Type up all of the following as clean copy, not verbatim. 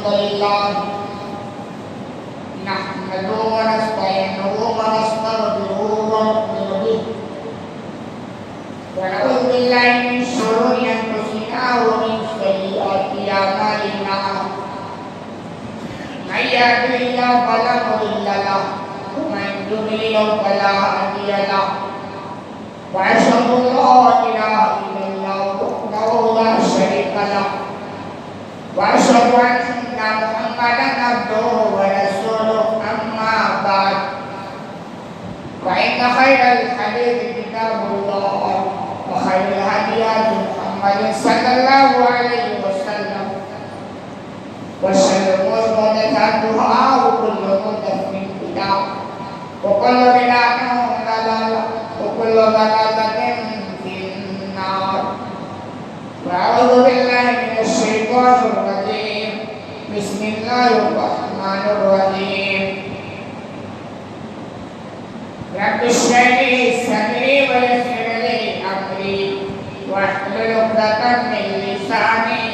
الحمد لله نحمده ونستعينه ونستغفره ونؤمن به ونعوذ بالله من شرور أنفسنا ومن سيئات أعمالنا من يهده الله فلا مضل له ومن يضلل فلا هادي له وأشهد أن لا إله إلا الله وحده لا شريك له وأشهد أن محمدا عبده ورسوله أما بعد فإن خير الحديث كتاب الله وخير الهدي هدي محمد صلى الله عليه وسلم وشر الأمور محدثاتها وكل محدثة بدعة وكل بدعة ضلالة وكل ضلالة في النار وأعوذ بالله من الشيطان الرجيم بسم الله الرحمن الرحيم رب اشرح لي صدري ويسر لي أمري واحلل عقدة من لساني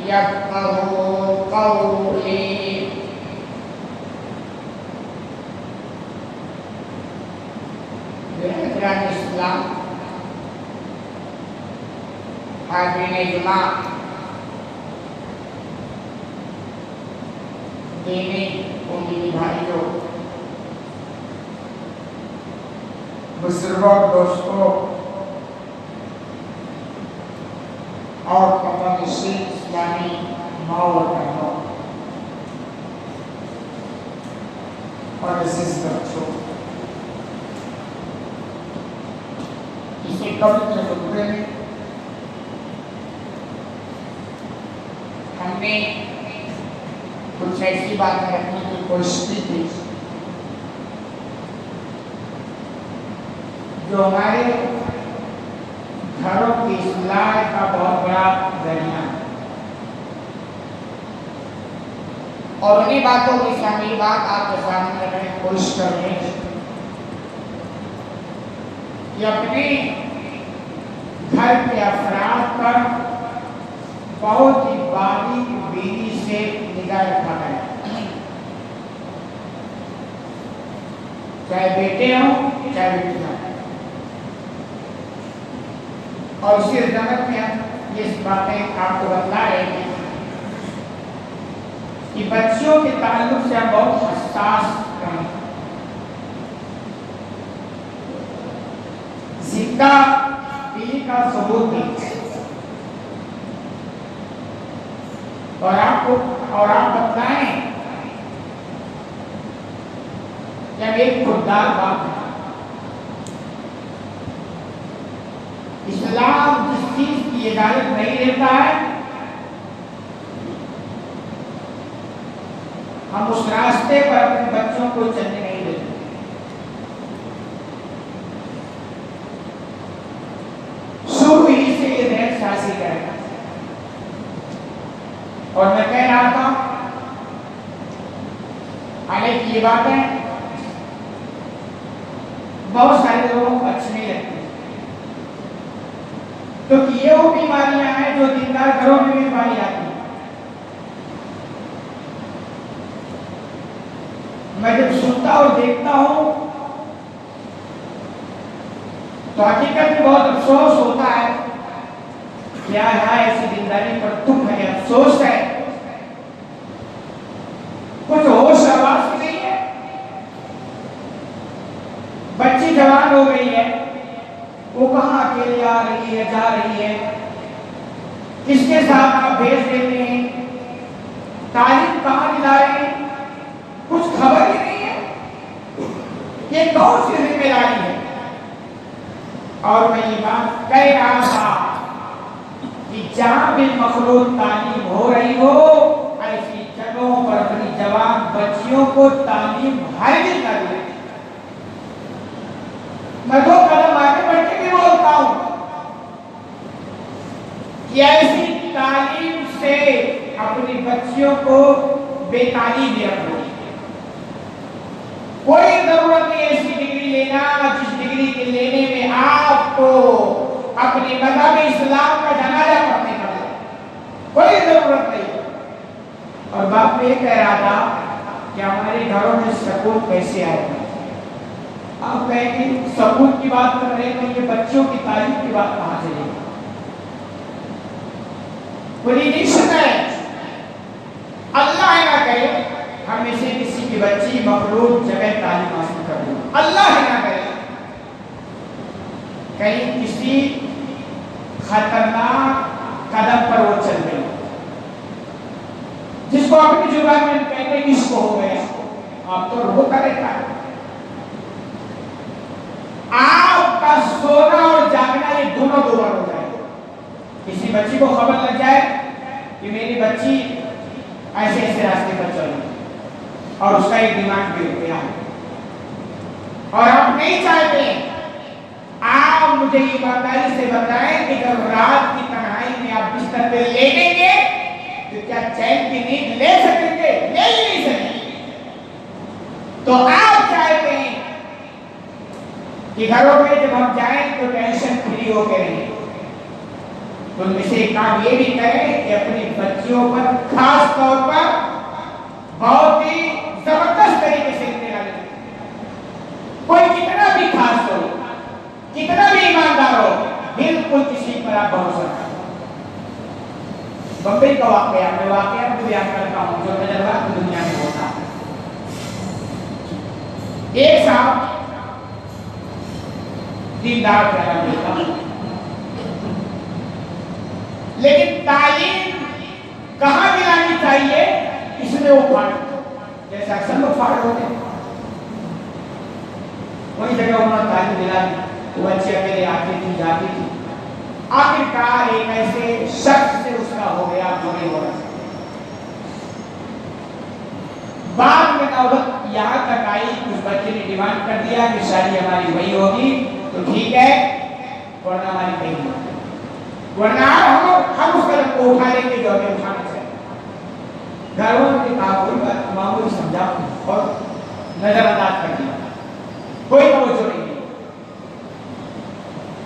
يفقهوا قولي برادران اسلام حاضرین اجماع دینی امیدی بھائیوں بزرگوں دوستوں اور کمیونسٹ اسلامی ماں و بہنوں اور عزیز بچوں اسے پوتر خطبے میں ہم نے کچھ ایسی باتیں رکھنے کی کوشش کی تھی جو ہمارے گھروں کی اصلاح کا بہت بڑا ذریعہ ہے اور انہیں باتوں کی شامل بات آپ کے سامنے رکھنے کی کوشش کر رہے ہیں کہ اپنے گھر کے افراد پر بہت ہی باریک بینی سے نگاہ رکھا ہے، چاہے بیٹے ہوں چاہے بیٹیاں ہوں، اور اسی ضمن میں ہم یہ باتیں آپ کو بتلا رہے ہیں کہ بچوں کے تعلق سے ہم بہت حساس رہیں، زندہ دلی کا ثبوت دیں اور آپ بتلائیں جب ایک خوددار باپ ہے۔ اسلام جس چیز کی اجازت نہیں دیتا ہے ہم اس راستے پر اپنے بچوں کو چلنے نہیں دیتے۔ شروع ہی سے یہ ذہن سازی کرے گا، اور میں کہہ رہا تھا حالانکہ یہ باتیں بہت سارے لوگوں کو اچھی نہیں لگتی، کیونکہ یہ وہ بیماریاں ہیں جو دیندار گھروں میں بھی پائی جاتی ہیں۔ میں جب سنتا اور دیکھتا ہوں تو حقیقت میں بہت افسوس ہوتا ہے، کیا ہے ایسی دینداری پر تم ہے، افسوس ہے، کچھ ہوش آواز نہیں ہے۔ بچی جوان ہو گئی ہے، وہ کہاں اکیلے آ رہی ہے جا رہی ہے، کس کے ساتھ آپ بھیج دیتے ہیں، تعلیم کہاں دلا رہے ہیں، کچھ خبر ہی نہیں ہے۔ یہ کون سی ذمہ داری ہے؟ اور میں یہ بات کہہ رہا تھا کہ جہاں بھی مخلوط تعلیم ہو رہی ہو ایسی جگہوں پر اپنی جوان بچیوں کو تعلیم ہرگز نہ دیں۔ میں دو قدم آگے بڑھ کے بھی بولتا ہوں کہ ایسی تعلیم سے اپنی بچیوں کو بے تعلیم رکھنا۔ کوئی ضرورت نہیں ایسی ڈگری لینا جس ڈگری کے لینے میں آپ کو اپنی مذہب اسلام کا جنازہ پڑھنے کا کوئی ضرورت نہیں۔ اور یہ کہہ رہا تھا کہ ہمارے گھروں میں سکون کیسے آئے گا؟ آپ کہیں گے سکون کی بات کر رہے ہیں تو یہ بچوں کی تعلیم کی بات کہاں سے لے؟ پولیٹیشن ہے، اللہ نہ کرے ہم میں سے کسی کی بچی مخلوق جگہ تعلیم حاصل کر لیں، اللہ نہ کرے کہیں کسی خطرناک قدم پر وہ چل گئی جس کو اپنی زبان میں کہتے ہیں اس کو ہو گیا، آپ تو روتا رہتا ہے۔ آپ کا سونا اور جاگنا یہ دونوں دوبار ہو جائے، کسی بچی کو خبر لگ جائے کہ میری بچی ایسے ایسے راستے پر چل رہی اور اس کا ایک دماغ گر گیا اور آپ نہیں چاہتے، آپ مجھے ایمانداری سے بتائیں کہ جب رات کی تنہائی میں آپ بستر پہ لیٹیں گے تو کیا چین کی نیند لے سکیں گے؟ لے ہی نہیں سکیں گے۔ تو آپ چاہتے ہیں کہ گھروں میں جب ہم جائیں تو ٹینشن فری ہو کے رہیں، تو ان میں سے ایک کام یہ بھی کریں کہ اپنی بچیوں پر خاص طور پر بہت ہی زبردست طریقے سے امتحان لیں۔ کوئی کتنا بھی خاص ہو، کتنا بھی ایماندار ہو، بالکل کسی پر آپ بھروسہ کریں۔ بمبئی کا واقعہ میں کو بیان کرتا ہوں جو تجربات کی دنیا میں ہوتا ہے۔ ایک صاحب دیندار پیارا ہوتا لیکن تعلیم کہاں دلانی چاہیے اس میں وہ پھاڑ، جیسے اکثر لوگ پھاڑ ہوتے ہیں وہی جگہ انہوں نے تعلیم دلا دی، وہ اچھے اکیلے آتی تھی جاتی تھی، آخرکار ایک ایسے شخص سے اس کا ہو گیا جو نہیں ہو رہا۔ بعد میں نوبت یہاں تک آئی، اس بچے نے ڈیمانڈ کر دیا کہ شادی ہماری وہی ہوگی تو ٹھیک ہے ورنہ ہماری کہیں ہوگی، ورنہ ہم اس قدم کو اٹھا لیں گے جو ہمیں اٹھانا چاہیے۔ گھر والوں نے کہا کوئی بات معمولی سمجھا اور نظر انداز کر دیا، کوئی توجہ نہیں۔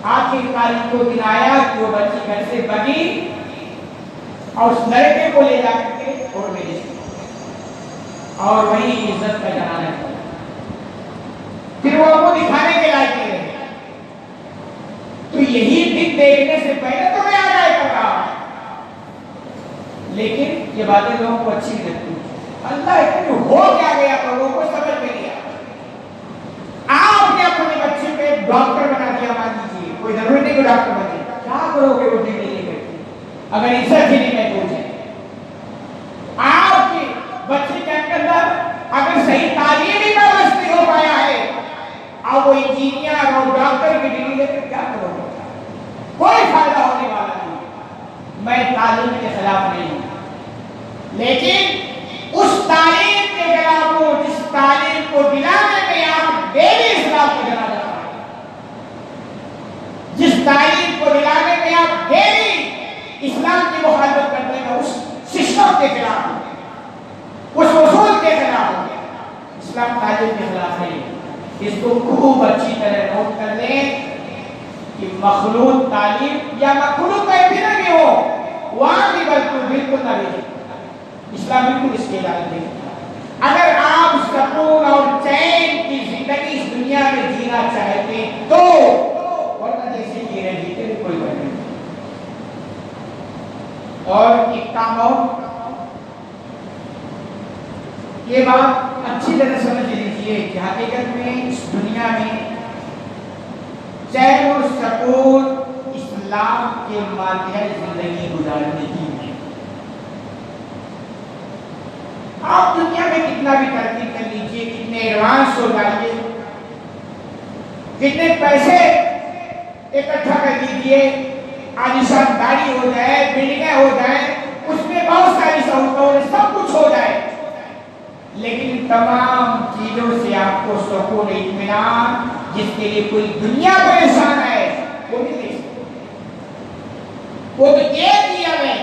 آخرکار کو دن آیا کہ وہ بچی گھر سے بھگی اور اس لڑکے کو لے جا کر کے چھوڑ میں اور وہی عزت کا جنازہ کیا۔ پھر وہ دکھانے کے لائق نہیں رہے، تو یہی دن دیکھنے سے پہلے تو میں آگاہ کر رہا ہوں، لیکن یہ باتیں لوگوں کو اچھی نہیں لگتی۔ اللہ کہ ہو کیا گیا تو لوگوں کو سمجھ میں نہیں آیا۔ آپ نے اپنے بچے پہ ڈاکٹر بنا دیا، مان لیجیے کوئی ضرورت نہیں کہ ڈاکٹر بنے، کیا کرو گے وہ ڈگری لے کر اگر عزت ہی نہیں محفوظ ہے؟ آپ کے بچے کے اندر اگر صحیح تعلیم ہی برداشت نہیں ہو پایا ہے، اب وہ انجینئر اور ڈاکٹر کی ڈگری لے کر کیا کرو گے؟ کوئی فائدہ ہونے والا نہیں۔ میں تعلیم کے خلاف نہیں ہوں، لیکن اس تعلیم کے خلاف ہوں جس تعلیم کو دلانے میں آپ ڈیلی اسلام کو جنا جاتا ہے، جس تعلیم کو دلانے میں آپ ڈیلی اسلام کی مخالفت کرتے ہیں، اس سسٹم کے خلاف ہوں، اس اصول کے خلاف ہوں۔ اسلام تعلیم کے خلاف نہیں۔ اس کو خوب اچھی طرح نوٹ کر لیں کہ مخلوط تعلیم یا مخلوط کا بھی ہو وہاں بھی بالکل نہ بھی، اسلام بالکل اس کی اجازت نہیں۔ اگر آپ سکون اور چین کی زندگی اس دنیا میں جینا چاہتے ہیں تو ورنہ جیسے جی رہے جیتے کوئی بات نہیں۔ اور ایک کام اور، یہ بات اچھی طرح سمجھ لیجیے کہ حقیقت میں اس دنیا میں چین و سکون اسلام کے ماتحت زندگی گزارنے کی ہے۔ آپ دنیا میں کتنا بھی ترقی کر لیجیے، کتنے ایڈوانس ہو جائیے، کتنے پیسے اکٹھا کر لیجیے، عالیشان گاڑی ہو جائے، بلڈنگیں ہو جائیں، اس میں بہت ساری سہولتیں سب کچھ ہو جائے، لیکن تمام چیزوں سے آپ کو سکون اطمینان جس کے لیے کوئی دنیا پریشان ہے وہ نہیں دے سکتے۔ وہ تو ایک ہی ہے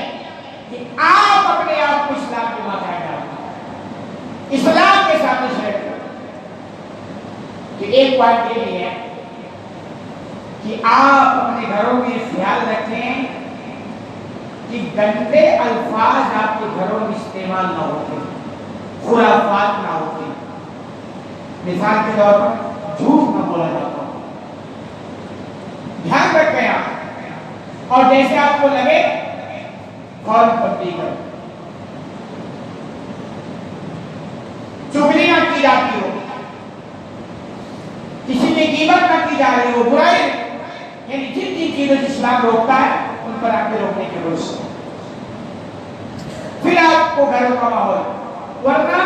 کہ آپ اپنے آپ کو اسلام کے ماتحت ڈالیں، اسلام کے سامنے شرط کریں۔ تو ایک بات یہ بھی ہے کہ آپ اپنے گھروں میں خیال رکھیں کہ گندے الفاظ آپ کے گھروں میں استعمال نہ ہوتے۔ خرافات نہ ہوتی. مثال کے طور پر جھوٹ نہ بولا جاتا. دھیان رکھیں آپ، اور جیسے آپ کو لگے فوراً تبدیل کرو. چغلی نہ کی جاتی ہو، کسی کی غیبت نہ کی جا رہی ہو، برائی یعنی جن جن چیزوں سے اسلام روکتا ہے ان پر آپ کے روکنے کی کوشش. پھر آپ کو گھروں کا ماحول، ورنہ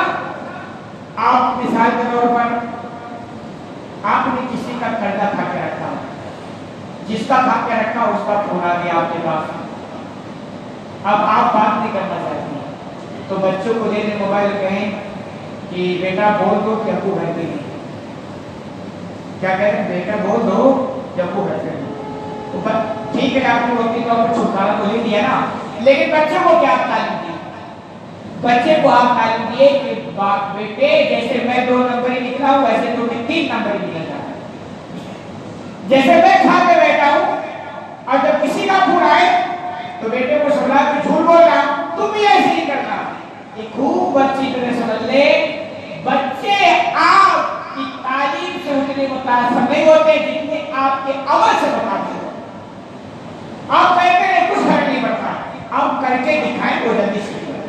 آپ مثال کے طور پر آپ نے کسی کا قرضہ کھا کے رکھا، جس کا کھا کے رکھا اس کا فون آ گیا آپ کے پاس، اب آپ بات نہیں کرنا چاہتے ہیں تو بچوں کو دے دیں موبائل، کہیں کہ بیٹا بول دو کہ ابو گھر پہ نہیں. کیا کہہ رہے ہیں؟ بیٹا بول دو کہ ابو گھر پہ نہیں. ٹھیک ہے آپ نے وقتی طور پر چھٹکارا تو لے دیا نا، لیکن بچوں کو کیا تعلیم دی؟ بچے کو آپ تعلیم دیے کہ بیٹے جیسے میں 2 نمبر ہی نکلا ہوں ویسے تو 3 نمبر ہی نکل جاتا ہے. جیسے میں کھا کے بیٹھا ہوں اور جب کسی کا فون آئے تو بیٹے کو سمجھا کہ جھوٹ بول رہا تم بھی ایسے ہی کرنا. یہ خوب اچھی طرح سمجھ لے، بچے آپ کی تعلیم سے اتنے متاثر نہیں ہوتے جتنے آپ کے عمل سے متاثر ہوتے. آپ کہتے ہیں کچھ فرق نہیں پڑتا، آپ کر کے دکھائیں وہ جلدی سیکھ جائیں.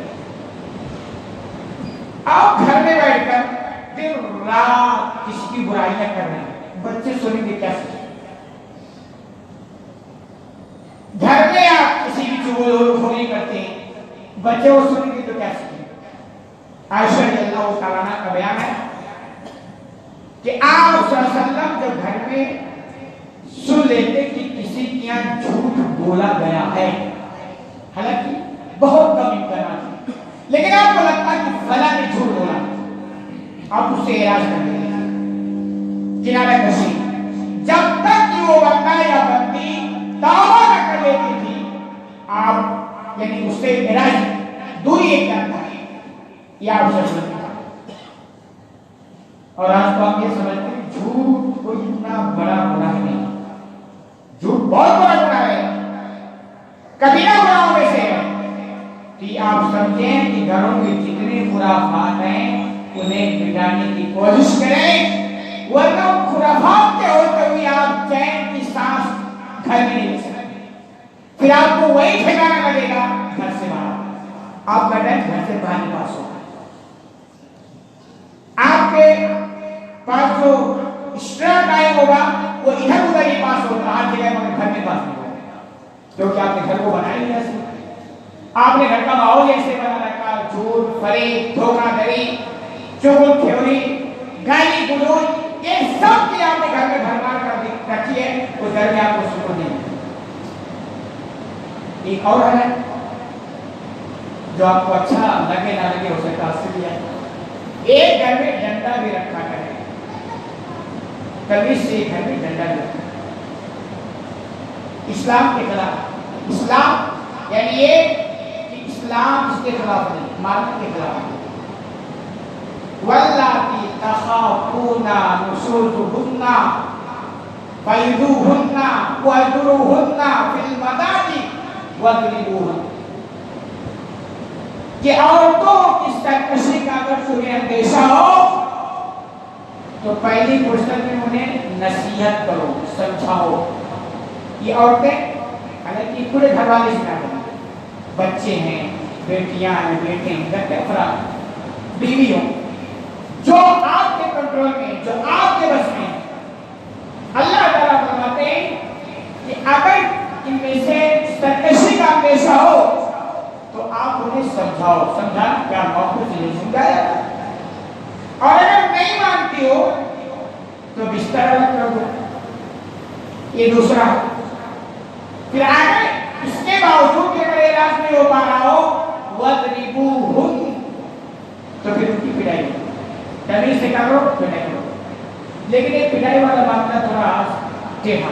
آپ گھر میں بیٹھ کر دن رات کسی کی برائیاں کر رہے ہیں، بچے سنیں گے کیا سیکھیں؟ گھر میں آپ کسی کی چغلخوری کرتے ہیں، بچے وہ سنیں گے تو کیا سیکھیں؟ عائشہ رضی اللہ تعالیٰ عنہ کا بیان ہے کہ آپ صلی اللہ علیہ وسلم جب گھر میں سن لیتے کہ کسی کے یہاں جھوٹ بولا گیا ہے، حالانکہ بہت کم امکانات ہیں، لیکن آپ کو لگتا کہ فلاں نے جھوٹ بولا، آپ اس سے اعراض کر دیتے کنارہ کشی. جب تک کہ وہ بندہ یا بندی دعویٰ نہ کر لیتی تھی آپ یعنی اس سے اعراض دوری ایک کرتا ہے یا آپ سے سمجھتا. اور آج تو آپ یہ سمجھتے ہیں جھوٹ کوئی اتنا بڑا گناہ نہیں، جھوٹ بہت بڑا گناہ ہے، کبیرہ گناہوں میں سے ہے. کہ آپ سمجھیں کہ گھروں میں جتنے خرافات ہیں انہیں مٹانے کی کوشش کریں، ورنہ خرافات کے ہوتے ہوئے آپ چین کی سانس گھر میں نہیں لے سکتے. پھر آپ کو وہی ٹھکانا لگے گا گھر سے باہر، آپ کا ڈر گھر سے باہر پاس ہوگا. آپ کے پاس جو اسٹرا ٹائم ہوگا وہ ادھر ادھر ہی پاس ہوگا، ہر جگہ مگر گھر میں پاس نہیں ہوگا، کیونکہ آپ نے گھر کو بنایا ہی ایسے. آپ نے گھر کا ماحول ایسے بنا رکھا، جھوٹ فریب دھوکہ دھڑی چغل خوری گالی گلوچ یہ سب کی آپ نے گھر میں بھرمار کر رکھی ہے، اس گھر میں آپ کو سکون نہیں. ایک اور ہے جو آپ کو اچھا لگے نہ لگے اسے تاثر دیا، ایک گھر میں ڈنڈا بھی رکھا کرے، کبھی سے گھر میں ڈنڈا بھی رکھا. اسلام کے خلاف، اسلام یعنی یہ کہ اسلام اس کے خلاف نہیں، مارنے کے خلاف نہیں. واللاتی تخافون نشوزهن فعظوهن واهجروهن فی المضاجع واضربوهن. کہ عورتوں کی سرکشی کا اگر تمہیں اندیشہ ہو تو پہلی فرصت میں انہیں نصیحت کرو، سمجھاؤ. یہ عورتیں حالانکہ پورے گھر والے سے نہ، بچے ہیں، بیٹیاں ہیں، بیٹے ہیں، گھر کے افراد، بیوی ہوں، جو آپ کے کنٹرول میں، جو آپ کے بس میں. اللہ تعالیٰ فرماتے ہیں کہ اگر ان میں سے سرکشی کا اندیشہ ہو تو آپ انہیں سمجھاؤ. سمجھانا کیا موقع سے نہیں سمجھایا، اور اگر نہیں مانتی ہو تو بستر الگ کر دو. یہ دوسرا. پھر آگے اس کے باوجود کہ اگر علاج نہیں ہو پا رہا ہو وَاضْرِبُوهُنَّ تو پھر ان کی پڑھائی تمیز سے کرو، پڑھائی کرو. لیکن ایک پڑھائی والا معاملہ تھوڑا ٹیڑھا.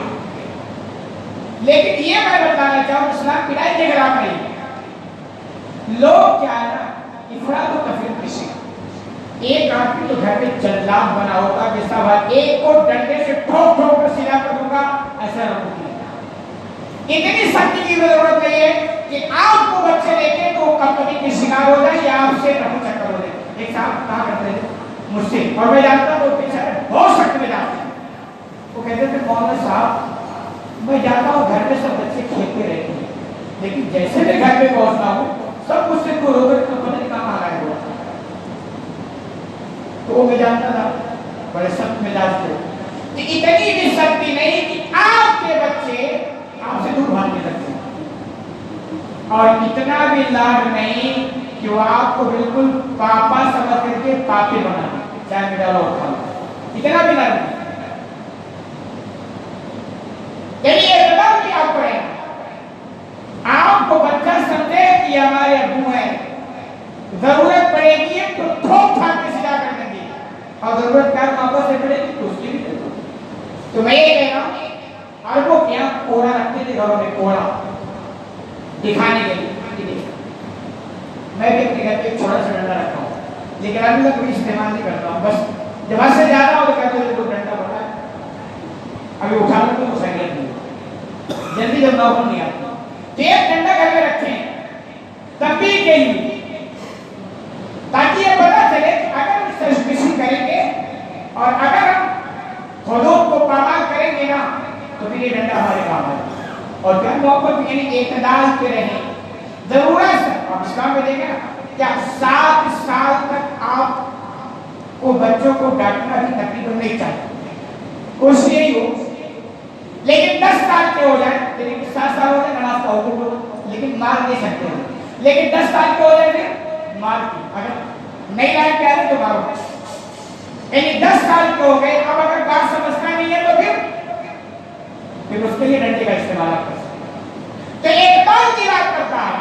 لیکن یہ میں بتانا چاہوں اسلام پڑھائی کے خلاف نہیں. لوگ کیا ہے نا افراد و تفریق کسی، ایک آدمی تو گھر میں جلاد بنا ہوتا جیسا بات ایک کو ڈنڈے سے ٹھوک ٹھوک کر سیدھا کر دوں گا ایسا رکھوں گی. اتنی سختی کی ضرورت نہیں ہے کہ آپ کو بچے دیکھیں تو کمپنی کے شکار ہو جائے یا آپ سے رفو چکر ہو جائے. ایک صاحب کہا کرتے تھے مجھ سے، اور میں جانتا ہوں وہ بیچارے بہت سخت میں جاتے ہیں، وہ کہتے تھے مولانا صاحب میں جاتا ہوں گھر میں سب بچے کھیلتے رہتے ہیں، لیکن جیسے میں گھر میں پہنچتا ہوں سب مجھ سے کو رو کر پتہ نہیں کہاں آ رہا ہے، تو وہ میں جانتا تھا بڑے سخت مزاج تھے کہ اتنی بھی سختی نہیں کہ آپ کے بچے آپ سے دور بھاگنے لگتے ہیں، اور اتنا بھی لاڈ نہیں کہ وہ آپ کو بالکل پاپا سمجھ کر کے پاپے بنا چاہے میرا لوگ کھا اتنا بھی لاڈ نہیں، یعنی اعتبار بھی آپ کو ہے، آپ کو بچہ سمجھے کہ ہمارے ابو ہیں، ضرورت پڑے گی تو ٹھوک ٹھاک کے سجا کر دیں گے، اور ضرورت کیا پاپا سے پڑے گی تو اس کی بھی دے دو۔ تو میں یہ کہہ رہا ہوں اور وہ کیا کوڑا رکھتے تھے گھروں میں، کوڑا دکھانے کے لیے، میں بھی اپنے گھر پہ ایک چھوٹا سا ڈنڈا رکھتا ہوں، لیکن ابھی میں کوئی استعمال نہیں کرتا ہوں، بس جب وہاں سے جاتا ہوں تو کہتے ہیں تو ڈنڈا بڑا ہے، ابھی اٹھا کر تو سائیکل نہیں جلدی جب نوکر نہیں آتی، تو ایک ڈنڈا گھر میں رکھیں تنبیہ کے لیے، تاکہ یہ پتا چلے کہ اگر ہم سرکشی کریں گے اور اگر ہم حدود کو پامال کریں گے نا تو پھر یہ ڈنڈا ہمارے کام آئے، اور کیا محبت یعنی اعتدال پہ رہیں، ضرورت ہے آپ اسلام میں دیکھیں نا کیا 7 سال تک آپ کو بچوں کو ڈانٹنا بھی تقریباً نہیں چاہیے، کوشش یہی ہو، لیکن 10 سال کے ہو جائے، لیکن 7 سال ہو جائے نماز کا حکم ہو، لیکن مار دے سکتے ہیں، لیکن 10 سال کے ہو جائے پھر مار کی، اگر نہیں لائن پہ آ رہے تو مارو، یعنی 10 سال کے ہو گئے، اب اگر بات سمجھنا نہیں ہے تو پھر اس کے لیے ڈنڈے کا استعمال کر سکتے ہیں، تو اعتبار کی بات کرتا ہے،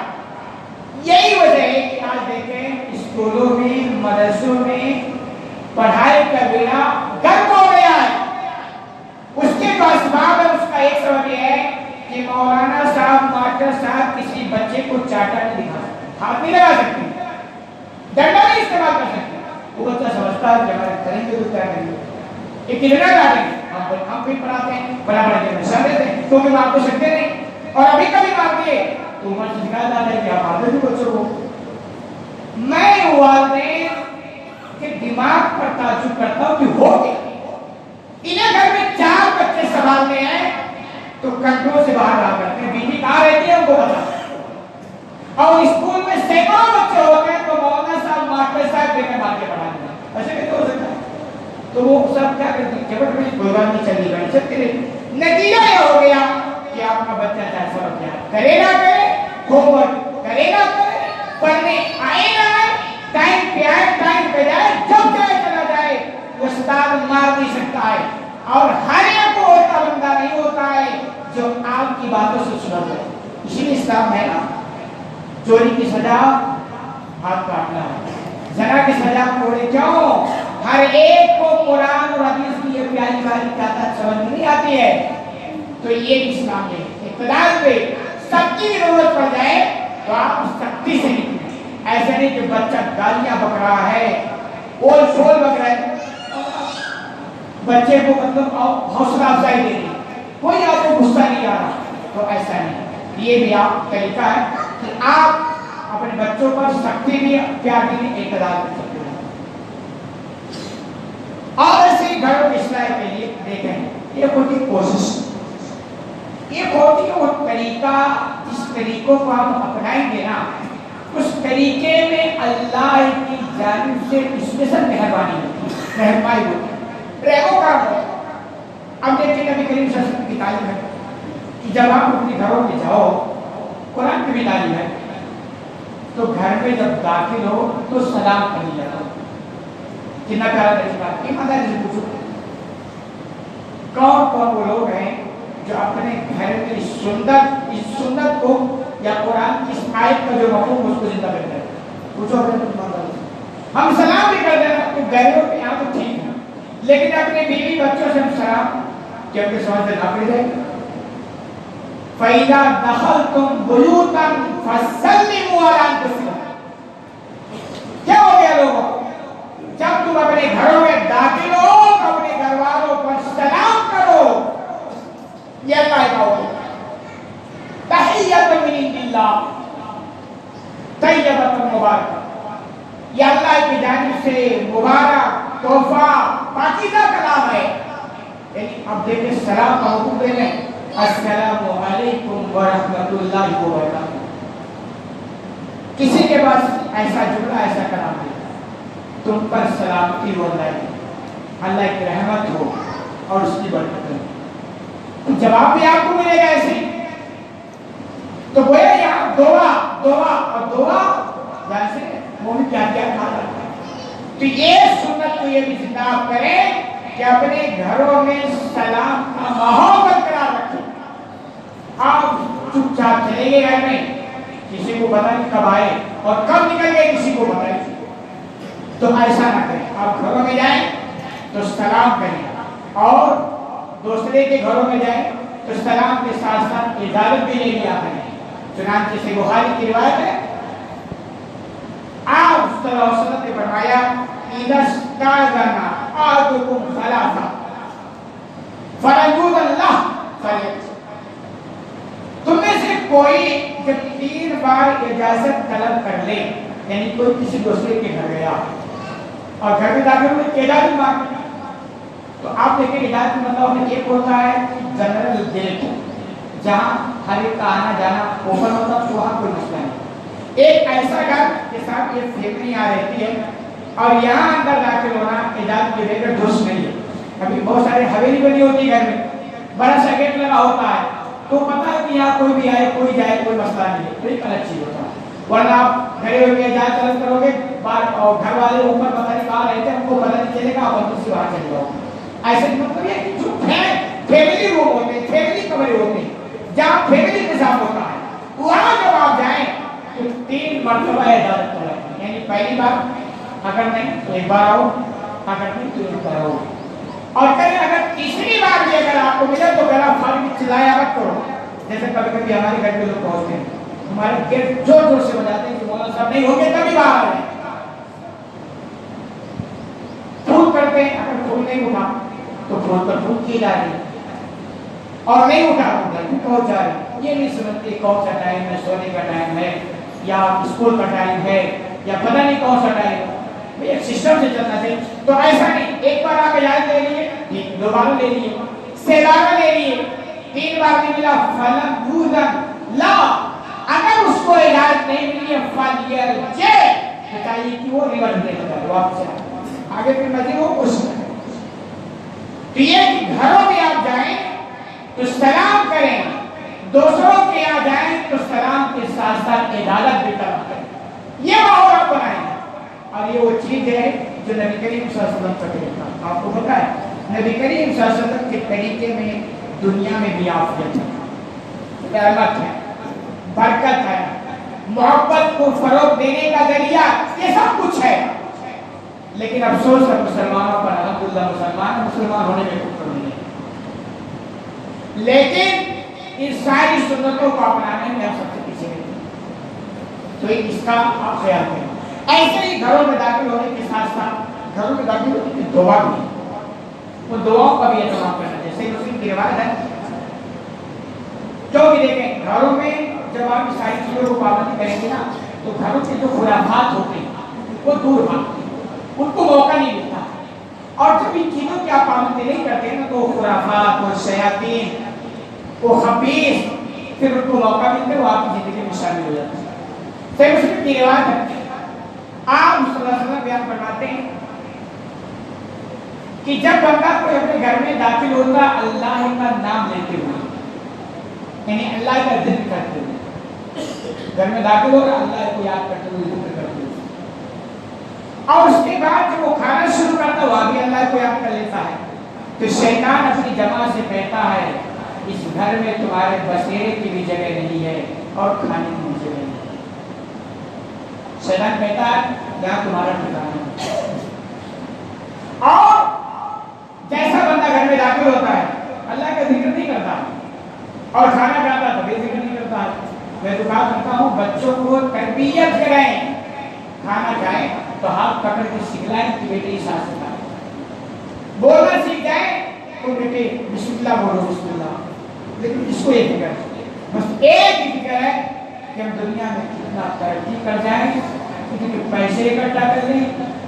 یہی وجہ ہے کہ آج دیکھیں اسکولوں میں مدرسوں میں پڑھائی کا بیڑا گرک ہو گیا ہے، اس کے جو اسباب ہے اس کا ایک سبب یہ ہے کہ مولانا صاحب ماسٹر صاحب کسی بچے کو چاٹا نہیں دکھا سکتے، ہاتھ نہیں لگا سکتے، ڈنڈا نہیں استعمال کر سکتے، وہ بچہ سمجھتا ہے کہ ہمارے کریں گے تو کیا کریں گے، یہ کتنا ڈالیں گے، ہم بھی پڑھاتے ہیں بڑا بڑا کے نشہ دیتے ہیں کیونکہ آپ کو سکتے نہیں، اور ابھی کبھی مار دیے تو عمر سے شکایت آتا ہے کہ آپ آتے بھی بچوں کو، میں والدین کے دماغ پر تعجب کرتا ہوں کہ ہو گیا انہیں گھر میں 4 بچے سنبھالنے ہیں تو کنٹرول سے باہر آ کرتے ہیں، بیوی کہاں رہتی ہے ان کو پتا، اور اسکول میں سینکڑوں بچے ہوتے ہیں تو مولانا صاحب ماسٹر صاحب دیکھنے مار کے پڑھاتے ہیں، ایسے کیسے ہو سکتا ہے، تو وہ سب کیا کرتے ہیں جبٹ میں کوئی بات نہیں چلی گئی سب کرے، نتیجہ یہ ہو گیا کہ آپ کا بچہ چاہے سبق یاد کرے نہ کرے، ہوم ورک کرے نہ کرے، پڑھنے آئے نہ آئے، ٹائم پہ آئے ٹائم پہ جائے، جب جائے چلا جائے، استاد مار نہیں سکتا ہے، اور ہر ایک کو ہوتا بندہ نہیں ہوتا ہے جو آپ کی باتوں سے سنا جائے، اسی لیے اسلام ہے نا چوری کی سزا ہاتھ کاٹنا ہے، زنا کی سزا کوڑے، کیوں؟ ہر ایک کو قرآن اور حدیث کی یہ پیاری پیاری باتیں سمجھ نہیں آتی ہے، تو یہ بھی اسلام ہے، اقتدار پہ سب کی ضرورت پڑ جائے تو آپ سختی سے نکلیں، ایسا نہیں کہ بچہ گالیاں بک رہا ہے، اول فول بک رہا ہے، بچے کو مطلب حوصلہ افزائی دے رہی، کوئی آپ کو غصہ نہیں آ رہا، تو ایسا نہیں، یہ بھی آپ طریقہ ہے کہ آپ اپنے بچوں پر سختی بھی پیار بھی اقتدار کر سکتے ہیں، اور ایسے ہی گھروں کی اصلاح کے لیے دیکھیں یہ ہوتی کوشش، یہ ہوتی وہ طریقہ جس طریقوں کو ہم اپنائیں گے نا اس طریقے میں اللہ کی جانب سے اسپیشل مہربانی ہوتی ہے، مہربانی ہوتی ہے، ریگو کام ہے، اب دیکھیں نبی کریم صلی اللہ علیہ وسلم کی تعلیم ہے کہ جب آپ اپنے گھروں میں جاؤ، قرآن کی بھی تعلیم ہے، تو گھر میں جب داخل ہو تو سلام کر لیا کرو، کتنا پیارا طریقہ، ایمانداری سے پوچھو کون کون وہ لوگ ہیں جو اپنے گھر میں اس سنت کو یا قرآن کی اس آیت کا جو مفہوم اس کو زندہ کرتے ہیں، پوچھو اپنے ایمانداری سے، ہم سلام بھی کر دینا تو گھروں پہ یہاں تو ٹھیک ہے، لیکن اپنے بیوی بچوں سے ہم سلام کہ اپنے سمجھ سے نہ پڑ جائے گا، فَإِذَا دَخَلْتُمْ بُيُوتًا فَسَلِّمُوا عَلَىٰ أَنفُسِكُمْ، کیا ہو گیا لوگوں، جب تم اپنے گھروں میں داخل ہو تو اپنے گھر والوں پر سلام کرو، یہ اللہ کا حکم ہے، تحیۃ من عند اللہ طیبۃ مبارکہ، یہ اللہ کی جانب سے مبارک تحفہ پاکیزہ کلام ہے. یعنی اب دیکھیں سلام کا حکم دے رہے ہیں السلام علیکم ورحمۃ اللہ وبرکاتہ. کسی کے پاس ایسا جملہ ایسا کلام ہے تم پر سلامتی ہو اللہ کی رحمت ہو اور اس کی برکت ہو. جواب بھی آپ کو ملے گا ایسے. تو گویا یہاں دعا اور دعا جیسے مومن کیا کہا جاتا ہے. تو یہ سنت کو یہ بھی زندہ کریں کہ اپنے گھروں میں سلام کا ماحول برقرار رکھیں. آپ چپ چاپ چلے گئے گھر میں, کسی کو پتہ نہیں کب آئے اور کب نکل گئے کسی کو پتہ نہیں. تو ایسا نہ کریں. آپ گھروں میں جائیں تو سلام کریں اور دوسرے کے گھروں میں جائیں تو سلام کے ساتھ ساتھ اجازت بھی لے لیا کریں. چنانچہ سے بخاری کی روایت ہے آپ صلی اللہ علیہ وسلم نے فرمایا اذا استاذن احدكم ثلاثا فليؤذن له فليأت. تم میں سے کوئی جب 3 بار اجازت طلب کر لے, یعنی کوئی کسی دوسرے کے گھر گیا اور گھر میں داخل ہوئے کہ اجازت مانگی, تو آپ دیکھیں اجازت کا مطلب ایک ہوتا ہے جنرل گیٹ جہاں ہر ایک کا آنا جانا اوپن ہوتا ہے, وہاں کوئی مسئلہ نہیں. ایک ایسا گھر کے ساتھ یہ فیملی یہاں رہتی ہے اور یہاں اندر داخل ہونا اجازت کے بغیر درست نہیں ہے. ابھی بہت سارے حویلی بنی ہوتی ہے گھر میں, بڑا سا گیٹ لگا ہوتا ہے تو پتہ ہے کہ یہاں کوئی بھی آئے کوئی جائے کوئی مسئلہ نہیں ہے, تو ایک الگ چیز ہوتا ہے. ورنہ آپ گھرے ہوئے اجازت طلب کرو گے اور گھر والے اوپر پتہ نہیں کہاں رہتے ہیں, ان کو پتہ نہیں چلے گا اور دوسری وہاں چلے جاؤ. ایسے مطلب یہ کہ جو فیملی روم ہوتے ہیں, فیملی کمرے ہوتے ہیں جہاں فیملی نظام ہوتا ہے, وہاں جب آپ جائیں تو 3 مرتبہ اجازت طلب. یعنی پہلی بار اگر نہیں تو 1 بار آؤ, اگر نہیں تو 1 بار آؤ, اور کہیں اگر تیسری بار بھی اگر آپ کو ملے تو گلا پھاڑ کے چلایا مت کرو. جیسے کبھی کبھی ہمارے گھر کے لوگ پہنچتے ہیں, ہمارے گیٹ زور زور سے بجاتے ہیں کہ مولانا صاحب نہیں ہو گے تبھی باہر آئے. فون کرتے ہیں, اگر فون نہیں اٹھا تو فون پر فون کی جا رہی ہے اور نہیں اٹھا تو گھر میں پہنچ جا رہی. یہ نہیں سمجھتے کون سا ٹائم ہے, سونے کا ٹائم ہے یا اسکول کا ٹائم ہے یا پتہ نہیں کون سا ٹائم ہے. ایک سسٹم سے چلنا چاہیے. تو ایسا نہیں 1 بار آپ اجازت لے لیے, 2 بار لے لیے, 6 بار لے لیے, 3 بار نہیں ملا فلم یوزن لا, اگر اس کو اجازت نہیں ملی ہے فلیرجع, بتائیے کہ وہ ریورس دے دیتا ہے, واپس آگے پھر مزید وہ کچھ نہیں. تو یہ کہ گھروں میں آپ جائیں تو سلام کریں, دوسروں کے یہاں جائیں تو سلام کے ساتھ ساتھ اجازت بھی طلب کریں. یہ ماحول آپ بنائیں. اور یہ وہ چیز ہے جو نبی کریم صلی اللہ علیہ وسلم کا طریقہ. آپ کو پتہ ہے نبی کریم صلی اللہ علیہ وسلم کے طریقے میں دنیا میں بھی عافیت ہے, رحمت ہے, برکت ہے, محبت کو فروغ دینے کا ذریعہ, یہ سب کچھ ہے. لیکن افسوس ہے مسلمانوں پر, الحمدللہ مسلمان ہونے میں کفر نہیں ہے, لیکن ان ساری سنتوں کو اپنانے میں ہم سب سے پیچھے نہیں. تو اس کا آپ خیال کریں. ایسے ہی گھروں میں داخل ہونے کے ساتھ ساتھ گھروں میں داخل ہونے کی دعا بھی, ان دعاؤں کا بھی اہتمام کرنا. جیسے مسلم کی روایت ہے, جو بھی دیکھیں گھروں میں جب آپ ساری چیزوں کو پابندی کریں گے نا تو گھروں کے جو خرافات ہوتے ہیں وہ دور بھاگتے ہیں, ان کو موقع نہیں ملتا. اور جب ان چیزوں کی آپ پابندی نہیں کرتے نا تو خرافات, وہ شیاطین, وہ خبیث پھر ان کو موقع ملتے ہیں, وہ آپ کی زندگی میں شامل ہو جاتے ہیں. صحیح مسلم کی روایت ہے, آپ صلی اللہ علیہ وسلم بیان فرماتے ہیں کہ جب بندہ کوئی اپنے گھر میں داخل ہوتا اللہ کا نام لیتے ہوئے, یعنی اللہ کا ذکر کرتے ہوئے گھر میں داخل ہوگا, اللہ کو یاد کرتے ہوئے ذکر کرتے ہوئے, اور اس کے بعد جب وہ کھانا شروع کرتا ہے وہ بھی اللہ کو یاد کر لیتا ہے, تو شیطان اپنی جماعت سے کہتا ہے اس گھر میں تمہارے بسیرے کی بھی جگہ نہیں ہے اور کھانے کی بھی جگہ نہیں ہے. شیطان کہتا ہے یہاں تمہارا ٹھکانہ ہے. اور جیسا بندہ گھر میں داخل ہوتا ہے اللہ کا ذکر نہیں کرتا اور کھانا کھاتا ہے تو بھی ذکر نہیں کرتا ہے. میں تو کہا کرتا ہوں بچوں کو تربیت کریں, کھانا کھائیں تو ہاتھ پکڑ کے سکھلائیں کہ بیٹے یہ ساتھ سکھائیں, بولنا سیکھ جائیں تو بیٹے بسم اللہ بولو بسم اللہ. لیکن اس کو یہ فکر ہے, بس ایک ہی فکر ہے کہ ہم دنیا میں کتنا ترقی کر جائیں کتنے پیسے اکٹھا کر لیں،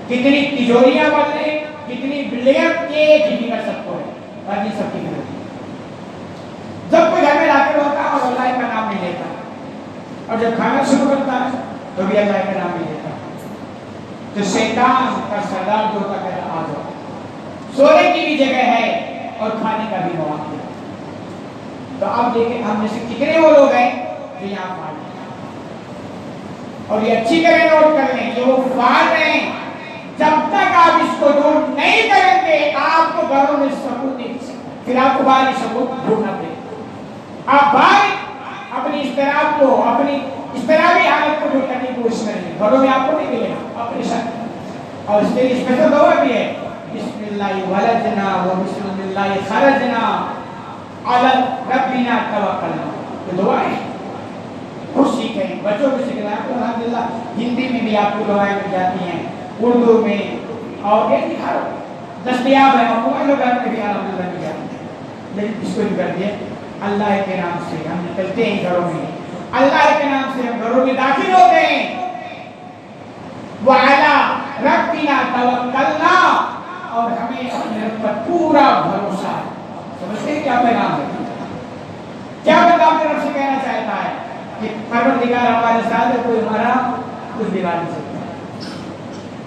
کتنی تجوریاں بن لیں، کتنی بلڈنگ ایک ہی کر سکتے ہیں، اور یہ سب کی ضرورت ہے۔ جب کوئی گھر میں داخل ہوتا ہے اور اللہ کا نام نہیں لیتا، اور جب کھانا شروع کرتا ہے تو بھی اللہ کا نام نہیں لیتا، تو شیطان کا سردار جو ہوتا ہے آ جاؤ، سونے کی بھی جگہ ہے اور کھانے کا بھی مواقع ہے۔ تو اب دیکھیں ہم میں سے کتنے وہ لوگ ہیں جو یہاں فعال ہیں، اور یہ اچھی طرح نوٹ کر لیں، یہ وہ فعال ہیں، جب تک آپ اس کو دور نہیں کریں گے آپ کو گھروں میں سکون نہیں مل سکتا، پھر آپ کو باہر سکون ڈھونڈنا پڑے گا۔ آپ باہر اپنی اضطراب کو، اپنی اضطرابی حالت کو دور کرنے کی کوشش کریں گے، گھروں میں آپ کو نہیں ملے گا، اپنے ساتھ۔ اور اس کے لیے اسپیشل دعا بھی ہے، بسم اللہ ولجنا و بسم اللہ خرجنا علی ربنا توکلنا، یہ دعا ہے، خود سیکھیں، بچوں کو سکھائیں۔ تو الحمدللہ ہندی میں بھی آپ کو دعائیں مل جاتی ہیں، اردو میں، اور یہ دکھا دستیاب ہے، موبائل وغیرہ میں بھی الحمدللہ مل جاتی ہیں۔ لیکن اس کو بھی کر دیا اللہ کے نام سے ہم نکلتے ہیں گھروں میں، اللہ کے نام سے ہم گھروں میں داخل ہوتے ہیں، وَعَلَىٰ رَبِّنَا تَوَكَّلْنَا، اور ہمیں اپنے رب پر پورا بھروسہ ہے۔ سمجھتے ہیں کیا پیغام ہے؟ کیا پیغام اپنے رب سے کہنا چاہتا ہے کہ پروردگار ہمارے ساتھ ہے، کوئی ہمارا کچھ بگاڑ نہیں سکتا۔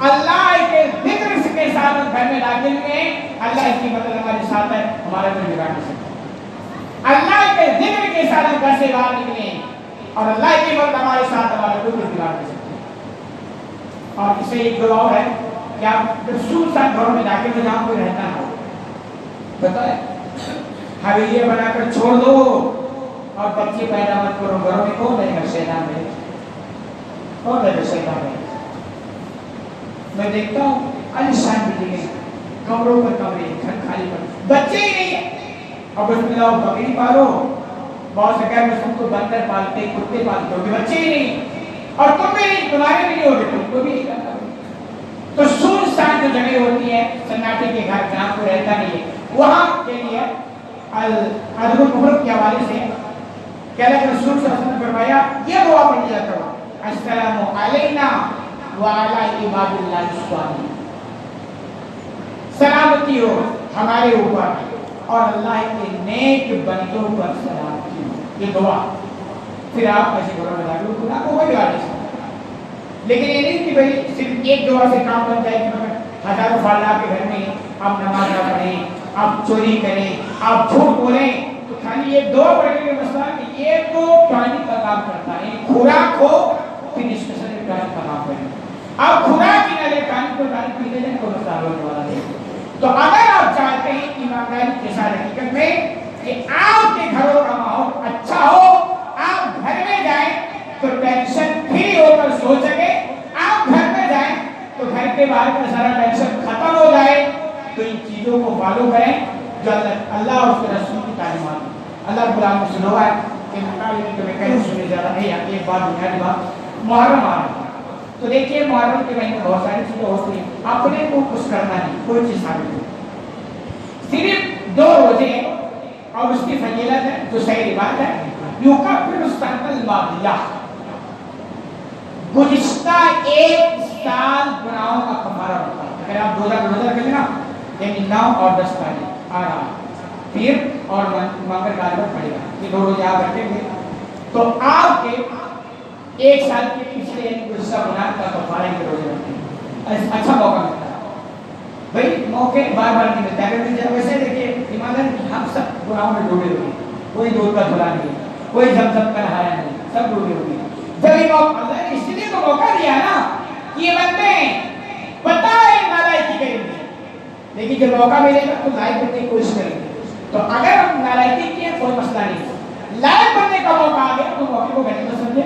اللہ کے ذکر کے ساتھ ہم گھر میں داخل ہوئے، اللہ کی مدد ہمارے ساتھ ہے، ہمارا کوئی بگاڑ نہیں سکتا۔ اللہ کے ذکر کے ساتھ ہم گھر سے باہر نکلے اور اللہ کی مدد ہمارے ساتھ، ہمارا کوئی بگاڑ نہیں سکتا۔ اور اس سے ایک دعا ہے کہ آپ جب سنسان گھروں میں داخل ہو جہاں کوئی رہتا نہ ہو، بتائیں حویلیاں بنا کر چھوڑ دو اور بچے پیدا مت کرو، گھروں میں کون رہے گا؟ شیطان رہے گا، کون رہے گا؟ شیطان رہے گا۔ میں دیکھتا ہوں عالیشان بلڈنگیں، کمروں پر کمرے، گھر خالی پر بچے ہی نہیں ہیں، اور بس میں لاؤ بکری پالو، بہت سے گھر میں سب کو بندر پالتے، کتے پالتے ہوگے، بچے ہی نہیں، اور تم بھی نہیں، تمہارے بھی نہیں ہوگے، تم کو بھی نہیں کرنا۔ تو سنسان جو جگہ ہوتی ہے، سناٹے کے گھر جہاں کوئی رہتا نہیں ہے، وہاں کے لیے ادب المفرد کے حوالے سے کہ اللہ کے رسول صلی اللہ علیہ وسلم نے فرمایا یہ دعا پڑھ لیا کرو، السلام علینا وعلی عباد اللہ الصالحین، سلامتی ہو ہمارے اوپر اور اللہ کے نیک بندوں پر سلامتی ہو، یہ دعا۔ پھر آپ ایسے گھروں میں داخل ہو، آپ کو کوئی دعا نہیں سکتا۔ لیکن یہ نہیں کہ بھئی صرف ایک دعا سے کام بن جائے کہ ہزاروں فاللہ کے گھر میں آپ نماز نہ پڑھیں، آپ چوری کریں، آپ جھوٹ بولیں، تو خالی یہ دعا پڑھنے کا مسئلہ ہے کہ یہ تو پانی کا کام کرتا ہے، خوراک ہو پھر اس کے ساتھ پانی کا کام کریں۔ آپ خوراک ہی نہ لیں، پانی کو پانی پینے جائیں تو مسئلہ ہونے والا ہے۔ تو اگر آپ چاہتے ہیں ایمانداری کے ساتھ حقیقت میں کہ آپ کے گھروں کا ماحول اچھا ہو، آپ گھر میں جائیں تو ٹینشن فری ہو کر سو سکیں، آپ گھر میں جائیں تو گھر کے باہر کا سارا ٹینشن ختم ہو جائے، تو ان چیزوں کو فالو کریں جو اللہ اور اس کے رسول کی تعلیمات ہیں۔ اللہ رب العالمین نے سنا ہے کہ میں کہیں سنے جا رہا ہے، ایک بات بنیادی بات، محرم آ رہا ہے، تو دیکھیے محرم کے مہینے میں بہت ساری چیزیں ہوتی ہیں، اپنے کو کچھ کرنا نہیں، کوئی چیز ثابت نہیں، صرف 2 روزے ہیں اور اس کی فضیلت ہے جو صحیح روایت ہے، یکفر السنۃ الماضیہ، گزشتہ 1 سال گناہوں کا کفارہ ہوتا ہے۔ اگر آپ روزہ کریں نا، یعنی 9 اور 10 تاریخ آ رہا پیر اور منگل غالباً پڑے گا، یہ 2 روزے آپ رکھیں گے تو آپ کے 1 سال کے پچھلے گزشتہ گناہ کا کفارہ کے روزے رکھیں گے، اچھا موقع ملتا ہے بھائی، موقع بار بار نہیں ملتا۔ اگر جب ویسے دیکھیے ایمانداری ہم سب گناہوں میں ڈوبے ہوئے ہیں، کوئی دودھ کا دھلا نہیں، کوئی زمزم کا نہایا نہیں، سب ڈوبے ہوئے ہیں۔ جب یہ موقع اللہ نے اس لیے تو موقع دیا نا کہ یہ بندے پتہ ہے نالائکی کریں گے، لیکن جب موقع ملے گا تو لائق بننے کی کوشش کریں گے۔ تو اگر ہم نالائکی کیے کوئی مسئلہ نہیں، لائق بننے کا موقع آ گیا تو موقع کو غنیمت سمجھے